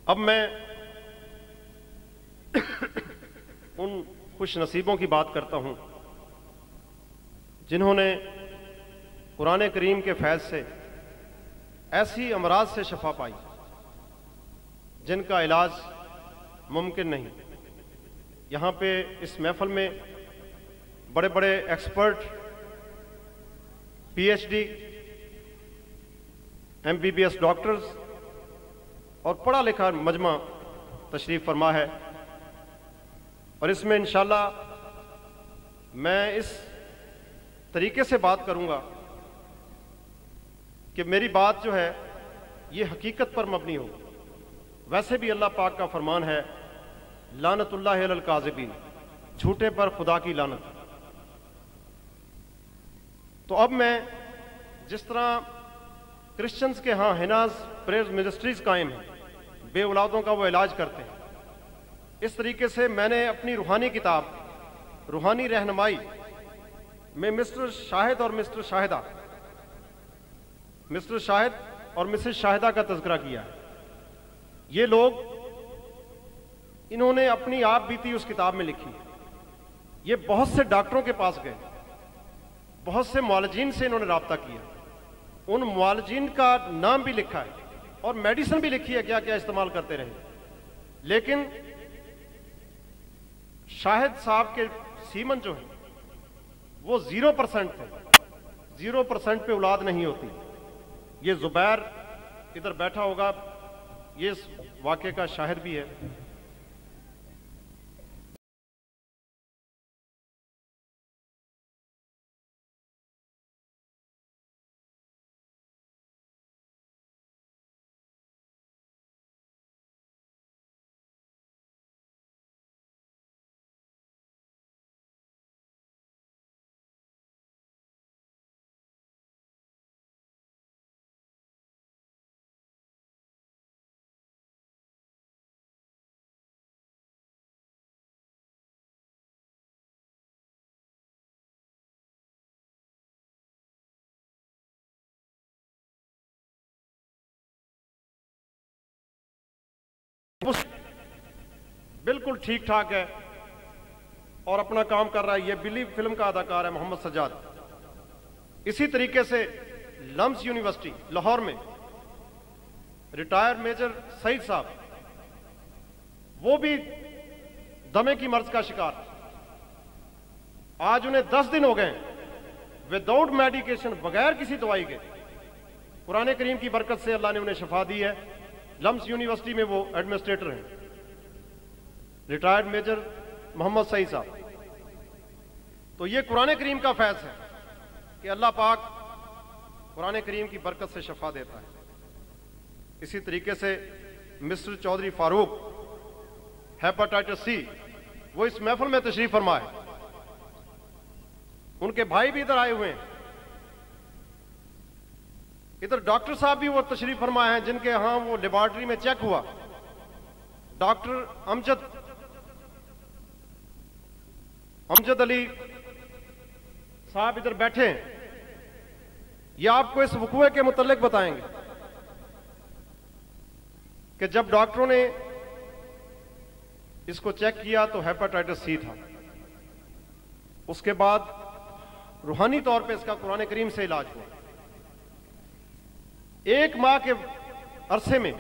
अब मैं उन खुश नसीबों की बात करता हूं जिन्होंने कुरान करीम के फैज़ से ऐसी अमराज से शफा पाई जिनका इलाज मुमकिन नहीं। यहाँ पे इस महफिल में बड़े बड़े एक्सपर्ट, पीएचडी, एमबीबीएस डॉक्टर्स और पढ़ा लिखा मजमा तशरीफ फरमा है, और इसमें इंशाअल्लाह मैं इस तरीके से बात करूंगा कि मेरी बात जो है ये हकीकत पर मबनी हो। वैसे भी अल्लाह पाक का फरमान है, लानतुल्लाहि अलल काज़िबीन, झूठे पर खुदा की लानत। तो अब मैं जिस तरह क्रिश्चियंस के यहाँ हिनाज प्रेयर मिनिस्ट्रीज कायम हैं, बे औलादों का वो इलाज करते हैं, इस तरीके से मैंने अपनी रूहानी किताब रूहानी रहनुमाई में मिस्टर शाहिद और मिस्टर शाहिदा, मिस्टर शाहिद और मिसेस शाहिदा का तज़किरा किया है। ये लोग, इन्होंने अपनी आप बीती उस किताब में लिखी। ये बहुत से डॉक्टरों के पास गए, बहुत से मुआलजीन से इन्होंने राब्ता किया, उन मुआलजीन का नाम भी लिखा है और मेडिसिन भी लिखी है क्या क्या इस्तेमाल करते रहे, लेकिन शाहिद साहब के सीमन जो है वो 0% थे। 0% पे औलाद नहीं होती। ये जुबैर इधर बैठा होगा, ये इस वाक़े का शाहिद भी है। बिल्कुल ठीक ठाक है और अपना काम कर रहा है। ये बिलीव फिल्म का अदाकार है मोहम्मद सज्जाद। इसी तरीके से लम्स यूनिवर्सिटी लाहौर में रिटायर्ड मेजर सईद साहब, वो भी दमे की मर्ज का शिकार। आज उन्हें 10 दिन हो गए विदाउट मेडिकेशन, बगैर किसी दवाई के, कुरान करीम की बरकत से अल्लाह ने उन्हें शफा दी है। लम्स यूनिवर्सिटी में वो एडमिनिस्ट्रेटर हैं, रिटायर्ड मेजर मोहम्मद सईद साहब। तो ये कुरान करीम का फैज़ है कि अल्लाह पाक कुरान करीम की बरकत से शफा देता है। इसी तरीके से mister Chaudhry Farooq, hepatitis C, वो इस महफिल में तशरीफ फरमा है। उनके भाई भी इधर आए हुए हैं। इधर डॉक्टर साहब भी वो तशरीफ फरमा है जिनके यहां वो लेबॉर्ट्री में चेक हुआ। डॉक्टर अमजद अली साहब इधर बैठे हैं, ये आपको इस वक़ूए के मुतल्लिक बताएंगे कि जब डॉक्टरों ने इसको चेक किया तो हेपेटाइटिस सी था। उसके बाद रूहानी तौर पे इसका कुरान करीम से इलाज हुआ। 1 माह के अरसे में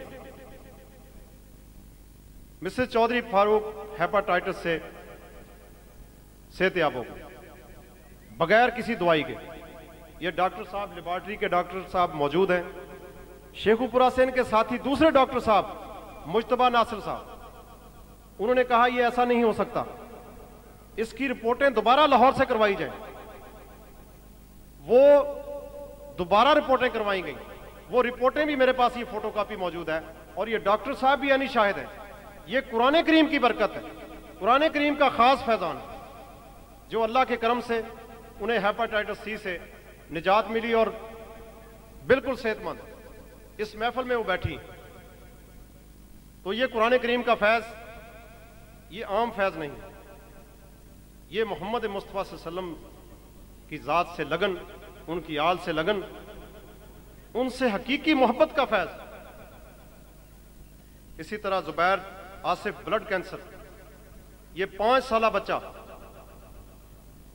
मिसेस चौधरी फारूक हेपेटाइटिस से सेहतयाब हो गए, बगैर किसी दवाई के। ये डॉक्टर साहब, लेबॉर्ट्री के डॉक्टर साहब मौजूद हैं। शेखुपुरा से इनके साथी दूसरे डॉक्टर साहब मुज्तबा नासिर साहब, उन्होंने कहा यह ऐसा नहीं हो सकता, इसकी रिपोर्टें दोबारा लाहौर से करवाई जाए। वो दोबारा रिपोर्टें करवाई गई। वो रिपोर्टें भी मेरे पास, ये फोटोकॉपी मौजूद है, और ये डॉक्टर साहब भी यानी शाहिद है। ये कुरान करीम की बरकत है, कुरान करीम का खास फैजान है, जो अल्लाह के करम से उन्हें हेपेटाइटिस सी से निजात मिली और बिल्कुल सेहतमंद इस महफिल में वो बैठी। तो ये कुरान करीम का फैज़, ये आम फैज़ नहीं, ये मोहम्मद मुस्तफ़ा सल्लल्लाहु अलैहि वसल्लम की ज़ात से लगन, उनकी आल से लगन, उनसे हकीकी मोहब्बत का फैज़। इसी तरह जुबैर आसिफ ब्लड कैंसर, ये 5 साल बच्चा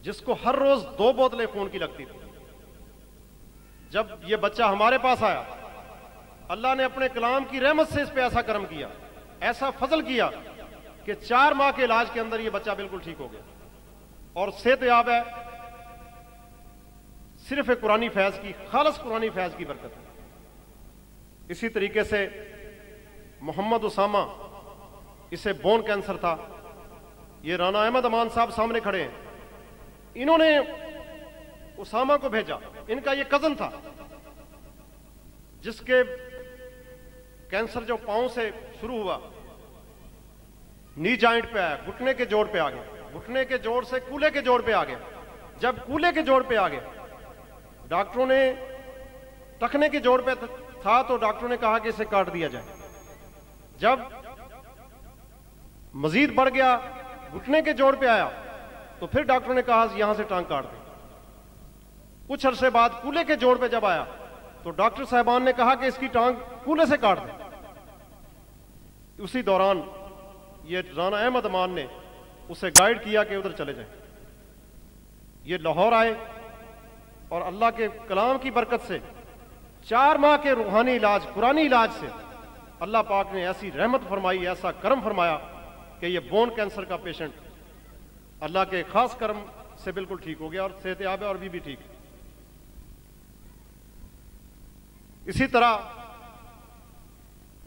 जिसको हर रोज 2 बोतलें खून की लगती थी। जब ये बच्चा हमारे पास आया, अल्लाह ने अपने कलाम की रहमत से इस पे ऐसा करम किया, ऐसा फजल किया कि 4 माह के इलाज के अंदर ये बच्चा बिल्कुल ठीक हो गया और सेहतयाब है। सिर्फ एक कुरानी फैज की, खालस कुरानी फैज की बरकत है। इसी तरीके से मोहम्मद उसामा, इसे बोन कैंसर था। ये राना अहमद अमान साहब सामने खड़े हैं, इन्होंने उसामा को भेजा। इनका ये कजन था जिसके कैंसर जो पांव से शुरू हुआ, नी जॉइंट पे आया, घुटने के जोड़ पे आ गया, घुटने के जोड़ से कूल्हे के जोड़ पे आ गया। जब कूल्हे के जोड़ पे आ गया, डॉक्टरों ने, टखने के जोड़ पे था तो डॉक्टरों ने कहा कि इसे काट दिया जाए। जब मजीद बढ़ गया, घुटने के जोड़ पे आया, तो फिर डॉक्टरों ने कहा यहां से टांग काट दें। कुछ अरसे बाद कूल्हे के जोड़ पे जब आया तो डॉक्टर साहबान ने कहा कि इसकी टांग कूल्हे से काट दें। उसी दौरान ये राना अहमद अमान ने उसे गाइड किया कि उधर चले जाएं। ये लाहौर आए और अल्लाह के कलाम की बरकत से 4 माह के रूहानी इलाज, कुरानी इलाज से अल्लाह पाक ने ऐसी रहमत फरमाई, ऐसा करम फरमाया कि ये बोन कैंसर का पेशेंट अल्लाह के खास करम से बिल्कुल ठीक हो गया और सेहतयाब है और भी ठीक है। इसी तरह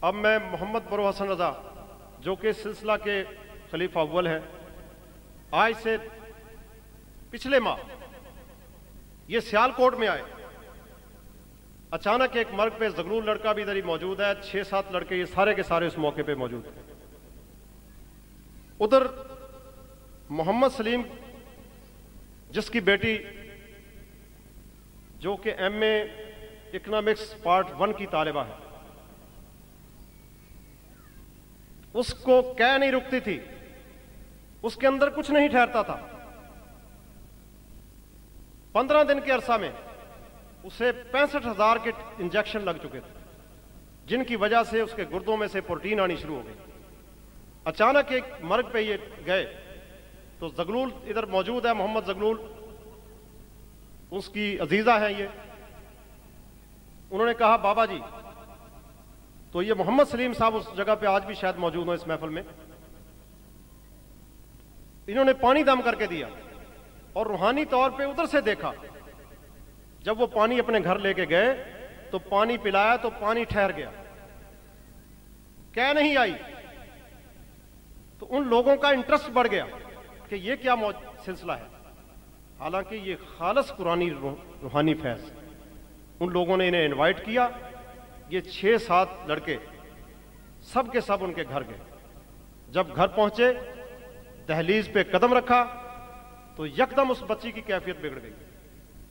अब मैं मोहम्मद बरो हसन रजा, जो कि सिलसिला के खलीफा अव्वल है, आज से पिछले माह ये सियालकोट में आए। अचानक एक मर्ग पे जगरूल लड़का भी इधर ही मौजूद है, 6-7 लड़के, ये सारे के सारे उस मौके पे मौजूद थे। उधर मोहम्मद सलीम, जिसकी बेटी जो कि MA इकोनॉमिक्स पार्ट 1 की तालिबा है, उसको कह नहीं रुकती थी, उसके अंदर कुछ नहीं ठहरता था। 15 दिन के अरसा में उसे 65,000 के इंजेक्शन लग चुके थे, जिनकी वजह से उसके गुर्दों में से प्रोटीन आनी शुरू हो गई। अचानक एक मर्ग पे ये गए तो जगलूल इधर मौजूद है, मोहम्मद जगलूल, उसकी अजीजा है ये। उन्होंने कहा बाबा जी, तो ये मोहम्मद सलीम साहब उस जगह पे आज भी शायद मौजूद हो इस महफिल में, इन्होंने पानी दम करके दिया और रूहानी तौर पे उधर से देखा। जब वो पानी अपने घर लेके गए तो पानी पिलाया तो पानी ठहर गया, कह नहीं आई। तो उन लोगों का इंटरेस्ट बढ़ गया कि ये क्या सिलसिला है, हालांकि ये खालस कुरानी रूहानी फैज। उन लोगों ने इन्हें इनवाइट किया, ये 6-7 लड़के सब के सब उनके घर गए। जब घर पहुंचे, दहलीज पे कदम रखा तो यकदम उस बच्ची की कैफियत बिगड़ गई,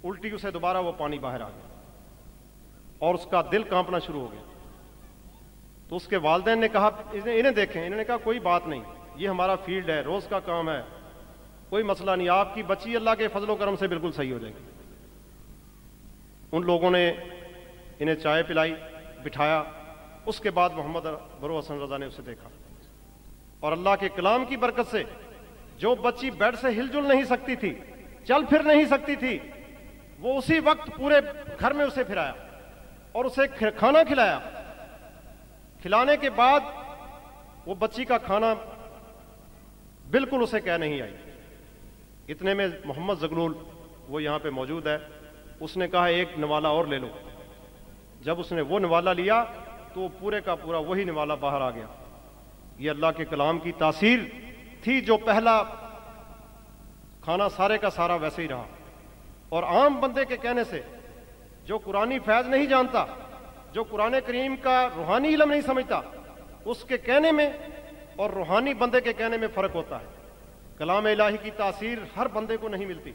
उल्टी उसे दोबारा वो पानी बाहर आ गया और उसका दिल कांपना शुरू हो गया। तो उसके वालिदैन ने कहा इन्हें देखें, इन्होंने कहा कोई बात नहीं, ये हमारा फील्ड है, रोज का काम है, कोई मसला नहीं, आपकी बच्ची अल्लाह के फजलो करम से बिल्कुल सही हो जाएगी। उन लोगों ने इन्हें चाय पिलाई, बिठाया। उसके बाद मोहम्मद बरो हसन रजा ने उसे देखा और अल्लाह के कलाम की बरकत से जो बच्ची बेड से हिलजुल नहीं सकती थी, चल फिर नहीं सकती थी, वो उसी वक्त पूरे घर में उसे फिराया और उसे खाना खिलाया। खिलाने के बाद वो बच्ची का खाना बिल्कुल उसे कह नहीं आई। इतने में मोहम्मद जगलूल वो यहां पे मौजूद है, उसने कहा एक नवाला और ले लो। जब उसने वो नवाला लिया तो पूरे का पूरा वही नवाला बाहर आ गया। ये अल्लाह के कलाम की तासीर थी, जो पहला खाना सारे का सारा वैसे ही रहा। और आम बंदे के कहने से, जो कुरानी फैज नहीं जानता, जो कुरान करीम का रूहानी इल्म नहीं समझता, उसके कहने में और रूहानी बंदे के कहने में फर्क होता है। कलाम इलाही की तासीर हर बंदे को नहीं मिलती।